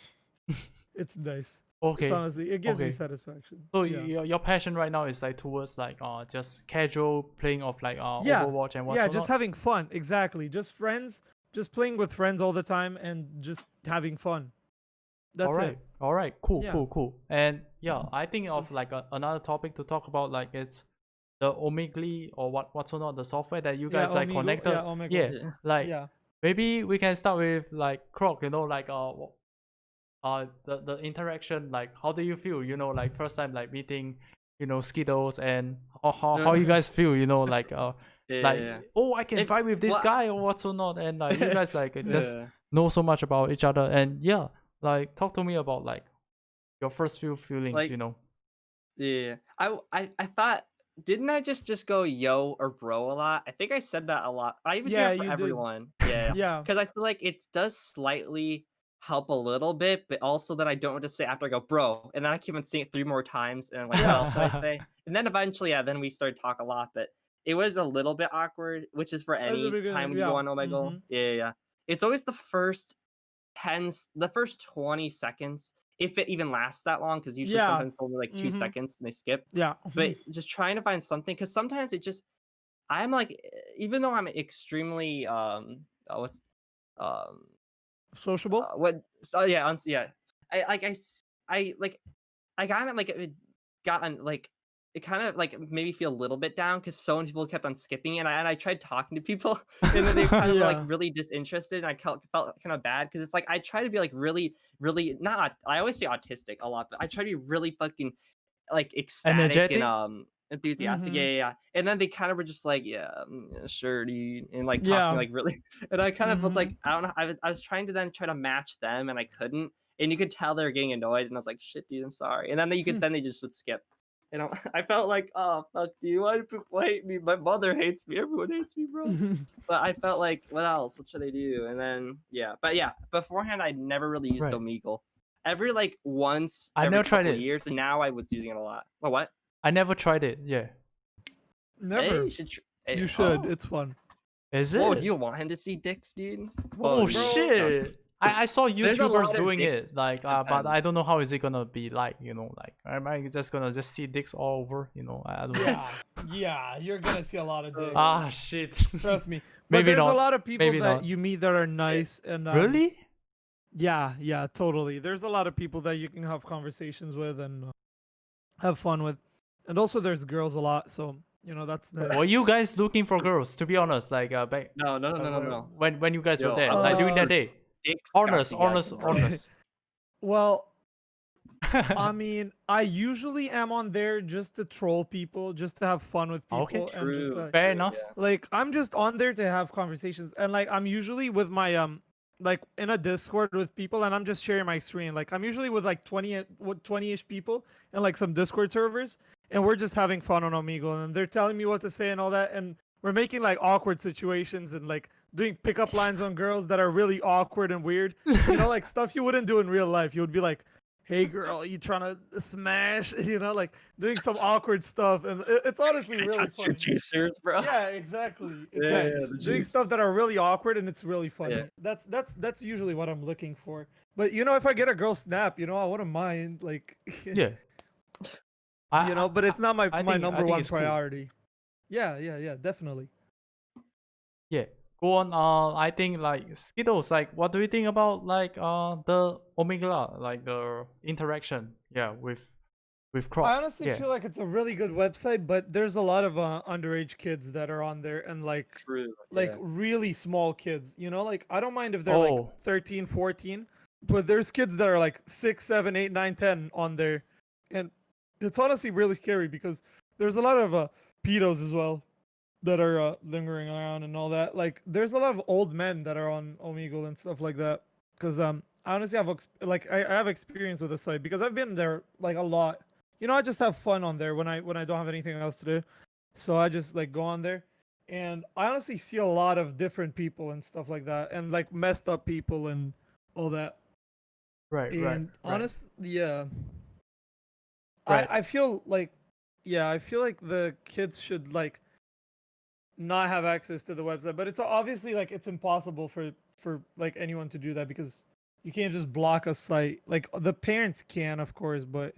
It's nice. It's Okay. honestly, it gives me Okay. satisfaction. So Yeah. your passion right now is like towards like just casual playing of like Yeah. Overwatch and what's Yeah, not. just having fun. Exactly. Just friends, just playing with friends all the time and just having fun. That's it. All right. Cool. Yeah. Cool. And yeah, I think of like another topic to talk about, like it's the Omegli or what's not, the software that you guys like Omegle. connected. Yeah, Omegle. Yeah. Like Yeah. maybe we can start with like Croc, like the interaction, like how do you feel, like first time like meeting, Skittles, and how you guys feel, like like Yeah. oh, I can If- fight with this well, guy or what's not, and like you guys like just Yeah. know so much about each other, and yeah, like talk to me about like your first few feelings, Like, Yeah, I thought didn't I just go yo or bro a lot? I think I said that a lot. I was Yeah, doing it for you did. everyone. Yeah. Yeah. Because I feel like it does slightly help a little bit, but also that I don't want to say after I go, bro, and then I keep on saying it 3 more times, and I'm like, what else should I say? And then eventually, yeah, then we started to talk a lot, but it was a little bit awkward, which is for At the any time beginning, when you yeah. go on Omegle. Yeah. It's always the first 20 seconds, if it even lasts that long, because usually Yeah. sometimes it's only like 2 seconds and they skip. Yeah. But just trying to find something, because sometimes I'm like, even though I'm extremely what's um Sociable. what so yeah yeah I like I like I kind of like it gotten like it kind of like made me feel a little bit down because so many people kept on skipping, and I tried talking to people and then they kind of were like Yeah. really disinterested, and I felt kind of bad because it's like I try to be like really not I always say autistic a lot, but I try to be really fucking like ecstatic and Energetic. enthusiastic. Yeah. And then they kind of were just like, yeah, yeah, sure, dude, and like talk to me Yeah. like really, and I kind of was like, I don't know, I was trying to then try to match them, and I couldn't, and you could tell they were getting annoyed, and I was like, shit, dude, I'm sorry, and then they just would skip. You know, I felt like, oh fuck, dude, why do people hate me? My mother hates me. Everyone hates me, bro. But I felt like, what else? What should I do? And then, but yeah, beforehand, I never really used Right. Omegle. Every like once I every never tried couple it. years, and now I was using it a lot. Oh, what? I never tried it. Yeah. Never. Hey, you should. You should. Oh. It's fun. Is Whoa, it? do you want him to see dicks, dude? Oh Whoa, shit! I saw There's a YouTubers lot of doing dicks. it, like, but I Depends. don't know how is it gonna be like, like, am I just gonna just see dicks all over, I don't know. Yeah. Yeah. You're gonna see a lot of dicks. Ah shit. Trust me. But Maybe there's not. a lot of people Maybe that not. you meet that are nice and Really? Yeah, totally. There's a lot of people that you can have conversations with and have fun with, and also there's girls a lot. So that's the. Were you guys looking for girls? To be honest, like, back No. when you guys were Yo, there, I'm like during that looking day. Dicks, Honest, got you guys, bro. honest. Well, I mean, I usually am on there just to troll people, just to have fun with Okay. people, and just True. Fair enough. Yeah. like I'm just on there to have conversations, and like I'm usually with my like in a Discord with people, and I'm just sharing my screen. Like I'm usually with like 20-ish people and like some Discord servers, and we're just having fun on Omegle, and they're telling me what to say and all that, and we're making like awkward situations and like doing pickup lines on girls that are really awkward and weird. Like stuff you wouldn't do in real life. You would be like, hey girl, you trying to smash? Like doing some awkward stuff, and it's honestly really Touch your funny. juicers, bro. Yeah, exactly. Yeah, Exactly. the Doing juice. stuff that are really awkward and it's really funny. Yeah. That's usually what I'm looking for. But if I get a girl snap, I wouldn't mind like Yeah. but it's not my I my think- I number think one it's cool. priority. Yeah, definitely. Yeah. Go on. I think like Skittles. Like, what do you think about like the Omega, like the interaction? Yeah, with Croc. I honestly Yeah. feel like it's a really good website, but there's a lot of underage kids that are on there and like True. really small kids. Like I don't mind if they're like Oh. 13, 14, but there's kids that are like 6, 7, 8, 9, 10 on there, and it's honestly really scary because there's a lot of pedos as well that are lingering around and all that. Like there's a lot of old men that are on Omegle and stuff like that. Because I honestly have I have experience with the site because I've been there like a lot. I just have fun on there when I don't have anything else to do. So I just like go on there, and I honestly see a lot of different people and stuff like that, and like messed up people and all that. Right. And Right. honestly, yeah. Right. I feel like I feel like the kids should like not have access to the website, but it's obviously like it's impossible for like anyone to do that because you can't just block a site. Like the parents can, of course, but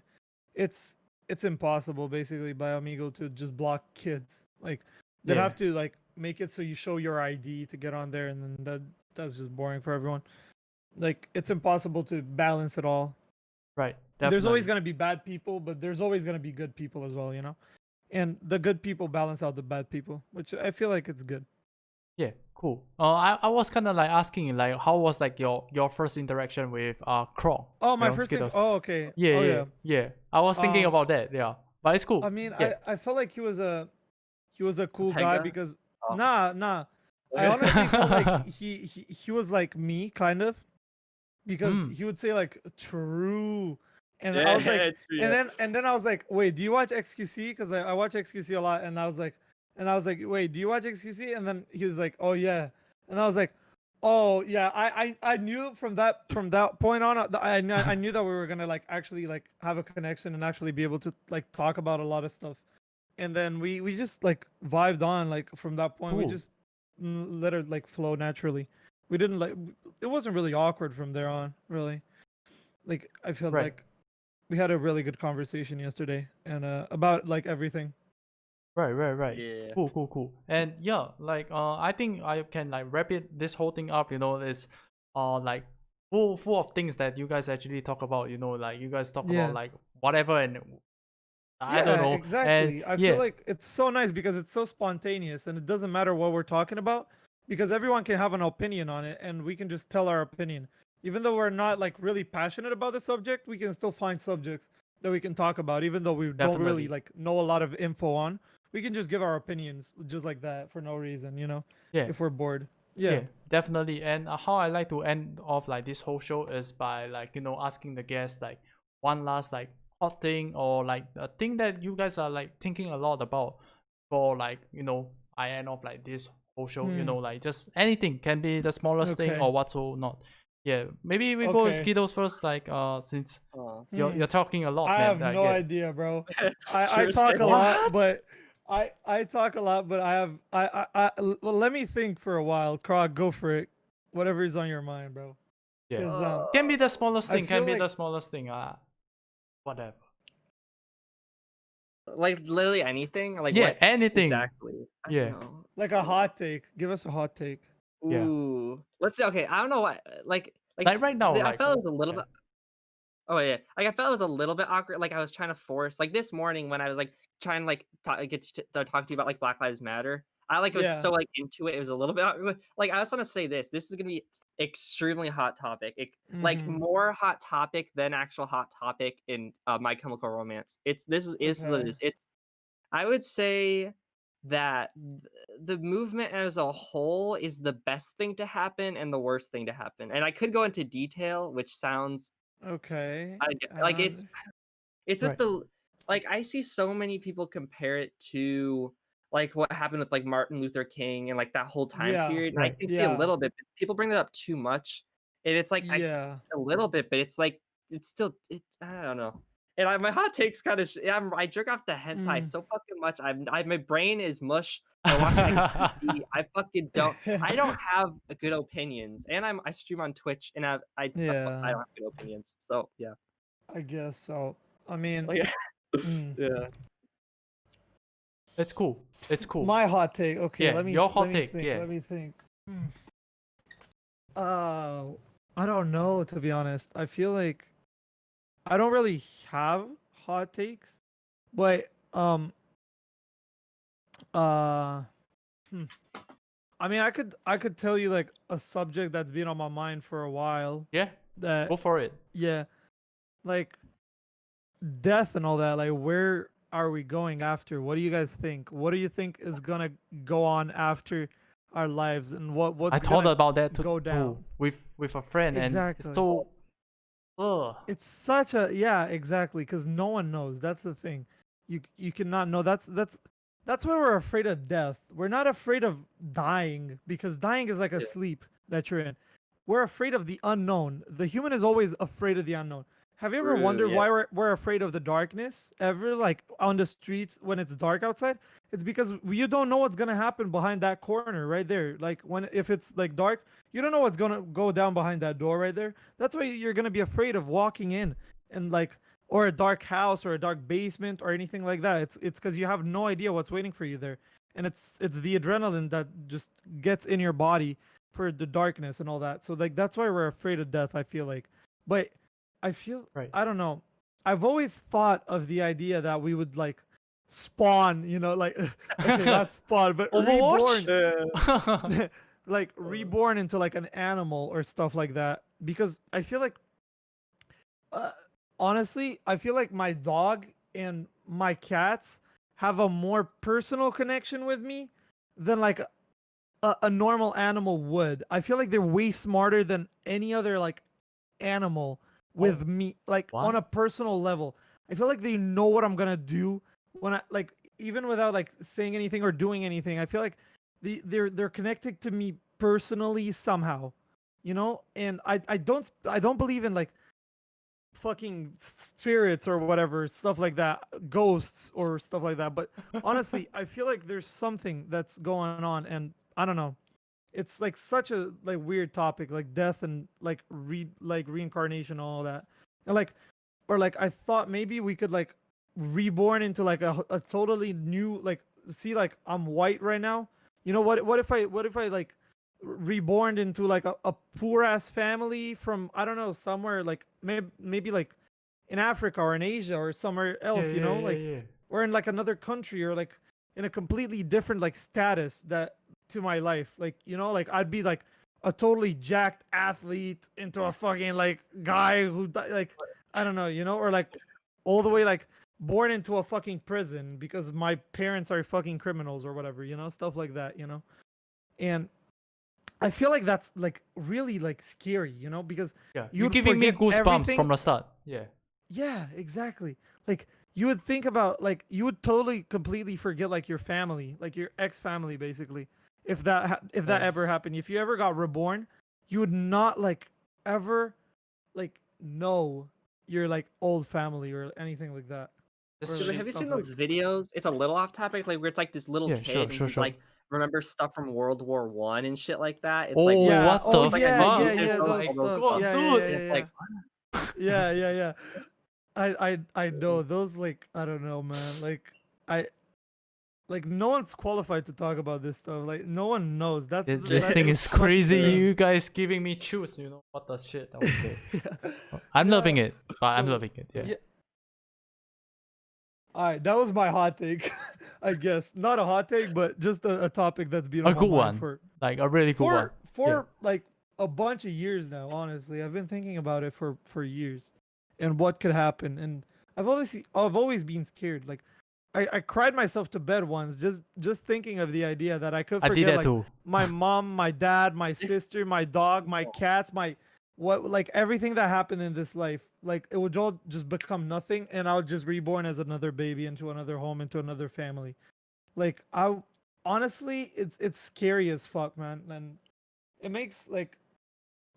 it's impossible basically by Amigo to just block kids. Like they'd Yeah. have to like make it so you show your ID to get on there, and then that's just boring for everyone. Like it's impossible to balance it all. Right. There's always Definitely. going to be bad people, but there's always going to be good people as well, and the good people balance out the bad people, which I feel like it's good. Yeah. Cool. I was kind of like asking like how was like your first interaction with Croc? Oh, my you know, first thing. Skittles? Oh, okay. Yeah. Oh, yeah. Yeah. I was thinking Um, about that. Yeah. But it's cool. I mean, Yeah. I felt like he was a cool guy Pega? because Oh. nah. I honestly felt like he was like me kind of because Mm. he would say like true And I was like, true, and then I was like, wait, do you watch XQC? Because I watch XQC a lot, and I was like, wait, do you watch XQC? And then he was like, oh yeah, and I was like, oh yeah, I knew from that point on, I knew that we were gonna like actually like have a connection and actually be able to like talk about a lot of stuff, and then we just like vibed on like from that point. We Cool. just let it like flow naturally. We didn't like it wasn't really awkward from there on, really. Like I felt Right. like we had a really good conversation yesterday and about like everything. Right. yeah. Cool. And yeah, like I think I can like wrap it this whole thing up, it's like full of things that you guys actually talk about, like you guys talk about Yeah. like whatever, and I don't Yeah, know. And exactly. I feel yeah, like it's so nice because it's so spontaneous and it doesn't matter what we're talking about because everyone can have an opinion on it and we can just tell our opinion. Even though we're not like really passionate about the subject, we can still find subjects that we can talk about even though we don't really definitely. like know a lot of info on. We can just give our opinions just like that for no reason, Yeah. if we're bored. Yeah, Yeah. definitely. And how I like to end off like this whole show is by like, asking the guests like one last like hot thing, or like a thing that you guys are like thinking a lot about for like, I end off like this whole show, like just anything can be the smallest thing Okay. or what's so not. Yeah, maybe we go with Okay. Skittles first, like since Oh. you're talking a lot, I man. have like, no yeah. idea, bro. I Sure, talk say a lot, What? but I talk a lot, but I have well, let me think for a while. Krog, go for it. Whatever is on your mind, bro. Yeah. 'Cause, Can be the smallest I thing, can feel be like the smallest thing. Whatever. like literally anything. Like Yeah, what anything. exactly? I Yeah. don't know. like a hot take. Give us a hot take. Yeah. Ooh, let's see. Okay, I don't know what Like right now, I like felt it was a little yeah. bit. Oh yeah, like I felt it was a little bit awkward. Like I was trying to force, like this morning when I was like trying to like talk to you about like Black Lives Matter. I like was Yeah. so like into it. It was a little bit awkward. Like I just want to say this. This is gonna be extremely hot topic. Like Mm-hmm. more hot topic than actual hot topic in My Chemical Romance. This is what it Okay. is. It's I would say that the movement as a whole is the best thing to happen and the worst thing to happen. And I could go into detail, which sounds Okay. like And it's with Right. the like I see so many people compare it to like what happened with like Martin Luther King and like that whole time yeah. period. And I Right. can see a Yeah. little bit, but people bring that up too much. And it's like I Yeah. a little bit, but it's like it's still it's I don't know. And my hot takes kind of I jerk off the hentai Mm. so fucking much. My brain is mush. I watch XTV. I don't have good opinions, and I stream on Twitch, and I Yeah. don't have good opinions. So yeah, I guess so. I mean, like, mm. yeah. It's cool. It's cool. My hot take. Okay, Yeah, your hot let me take. think. Yeah. Let me think. Hmm. I don't know, to be honest. I feel like I don't really have hot takes, but uh hmm. I mean, I could tell you like a subject that's been on my mind for a while Yeah. that Go for it. yeah, like death and all that. Like where are we going after? What do you guys think? What do you think is going to go on after our lives and what's I going thought to about that go too down? with a friend, and it's Exactly. so ugh. It's such a yeah, exactly, because no one knows. That's the thing. You cannot know. That's why we're afraid of death. We're not afraid of dying because dying is like a Yeah. sleep that you're in. We're afraid of the unknown. The human is always afraid of the unknown. Have you ever True, wondered yeah. why we're afraid of the darkness? Ever like on the streets when it's dark outside? It's because you don't know what's gonna happen behind that corner right there. Like when if it's like dark, you don't know what's gonna go down behind that door right there. That's why you're gonna be afraid of walking in and like or a dark house or a dark basement or anything like that. It's because you have no idea what's waiting for you there, and it's the adrenaline that just gets in your body for the darkness and all that. So like that's why we're afraid of death. I feel like, but I feel Right. I don't know. I've always thought of the idea that we would like spawn, like okay, not spawn, but Overwatch? reborn, like reborn into like an animal or stuff like that. Because I feel like, uh, honestly, I feel like my dog and my cats have a more personal connection with me than like a normal animal would. I feel like they're way smarter than any other like animal with me, like on What? a personal level. I feel like they know what I'm gonna do when I like, even without like saying anything or doing anything. I feel like they're connected to me personally somehow, you know. And I don't believe in like fucking spirits or whatever stuff like that, ghosts or stuff like that. But honestly, I feel like there's something that's going on, and I don't know. It's like such a like weird topic, like death and like reincarnation, and all that, and like, or like I thought maybe we could like reborn into like a totally new, like, see, like I'm white right now. You know what if I like reborn into like a poor ass family from, I don't know, somewhere like maybe like in Africa or in Asia or somewhere Yeah, else, you yeah, know, yeah, like, yeah. or in like another country, or like in a completely different like status that to my life. Like, you know, like I'd be like a totally jacked athlete into a fucking like guy who like, I don't know, you know, or like all the way like born into a fucking prison because my parents are fucking criminals or whatever, you know, stuff like that, you know. And I feel like that's like really like scary, you know, because Yeah, you're you'd giving me forget goosebumps from everything. the start. Yeah. Yeah, exactly. Like you would think about, like, you would totally completely forget like your family, like your ex family basically. If that ever Yes. happened, if you ever got reborn, you would not like ever like know your like old family or anything like that, That's or Yeah, but like have you stuff seen like. those videos? It's a little off topic, like where it's like this little yeah, kid sure, and sure, he's sure. like remembers stuff from World War One and shit like that. It's like Oh, Yeah. what Oh the it's like a yeah. movie. Yeah. fuck? There's Yeah. Oh those Those my all those stuff. god, videos, Yeah. dude. Yeah. and Yeah. it's Yeah. like Yeah. Yeah. Yeah. I know those, like, I don't know, man. Like I like no one's qualified to talk about this stuff. Like no one knows. That's This that's thing the is fucking crazy. Yeah. You thing. guys giving me chills, you know? What the shit? Okay. Yeah. I'm Yeah. loving it. I'm So loving it, yeah. yeah. All right, that was my hot take. I guess not a hot take, but just a topic that's been A on my good mind one. Like, a really good one. Yeah. for like a bunch of years now. Honestly, I've been thinking about it for years, and what could happen. And I've always been scared. Like I cried myself to bed once just thinking of the idea that I could I did forget that like too. my mom, my dad, my sister, my dog, my cats, my what, like everything that happened in this life. Like it would all just become nothing, and I'll just reborn as another baby into another home, into another family. Like I honestly, it's scary as fuck, man, and it makes like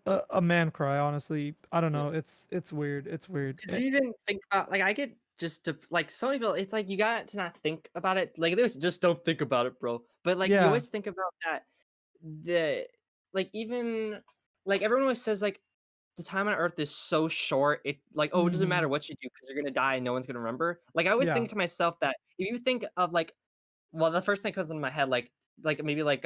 a man cry. Honestly, I don't know. It's weird. It's weird. Did you even think about like I get just to like so many people? It's like you got to not think about it. Like there's just don't think about it, bro. But like you Yeah. always think about that. The like even like everyone always says like the time on Earth is so short. It like oh it doesn't Hmm. matter what you do because you're gonna die and no one's gonna remember. Like I always Yeah. think to myself that if you think of like well the first thing that comes into my head like maybe like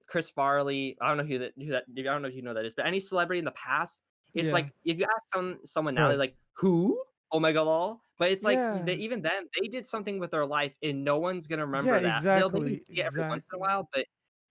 Chris Farley. I don't know who that I don't know if you know who that is, but any celebrity in the past, it's Yeah. like if you ask someone now, they're Right. like, who? Oh my god, lol. But it's like Yeah. even then they did something with their life and no one's gonna Yeah. remember that. They'll maybe Exactly. see it every once in a Exactly. while, but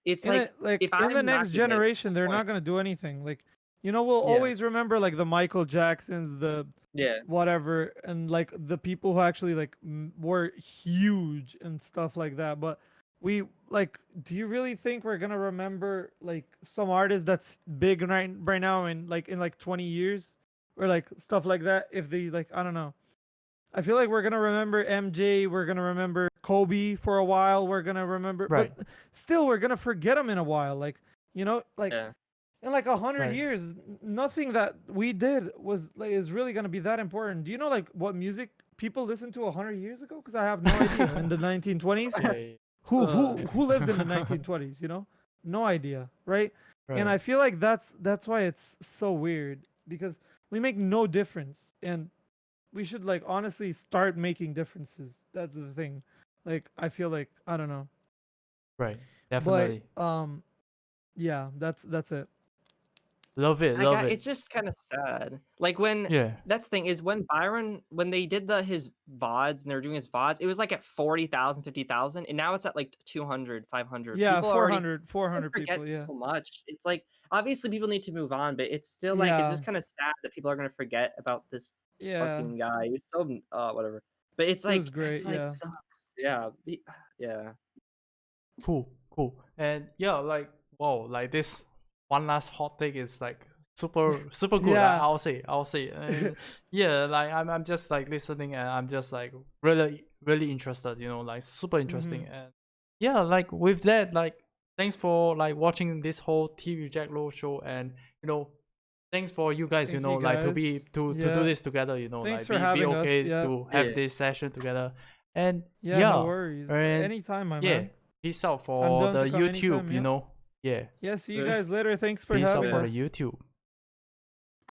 it's In like it, like if in the I'm not next gonna be dead at generation, some they're point. not gonna do anything. Like, you know, we'll Yeah. always remember like the Michael Jacksons, the Yeah. whatever, and like the people who actually like were huge and stuff like that. But we like, do you really think we're gonna remember like some artist that's big right now in like 20 years or like stuff like that? If they like, I don't know. I feel like we're gonna remember MJ. We're gonna remember Kobe for a while. We're gonna remember, but Right. still, we're gonna forget him in a while. Like, you know, like Yeah. in like 100 Right. years, nothing that we did was like is really gonna be that important. Do you know like what music people listened to 100 years ago? Because I have no idea. In the 1920s, Yeah, yeah, who lived in the 1920s? You know, no idea, right? And right. I feel like that's why it's so weird because we make no difference, and we should like honestly start making differences. That's the thing. Like I feel like I don't know, Right. but Definitely. yeah, that's it. Love it, I love got it. it's just kind of sad. Like when Yeah. that's the thing is when Byron when they did his VODs and they were doing his VODs, it was like at 40,000, 50,000, and now it's at like 200, 500. Yeah, People already 400 forget people. Yeah, so much. It's like obviously people need to move on, but it's still like it's yeah, just kind of sad that people are gonna forget about this yeah. fucking guy. He was so whatever. But It was great. it's like Yeah, sucks. Yeah. Yeah. Cool, cool. And yeah, like wow, like this one last hot take is like super good. Yeah. I'll say. And yeah, like I'm just like listening, and I'm just like really interested. Like super interesting. Mhm. And yeah, like with that, like thanks for like watching this whole TV Jack Low show, and thanks for you guys. Thank you Like to guys. be to do Yeah. this together. Thanks Like for be having us. okay Yeah. to have Yeah. this session together. And Yeah, no yeah, worries. and Anytime, my yeah, man. peace out I'm for down the to come YouTube. anytime. Yeah. Yeah, Yeah, see you guys later. Thanks for peace out having for us. the YouTube.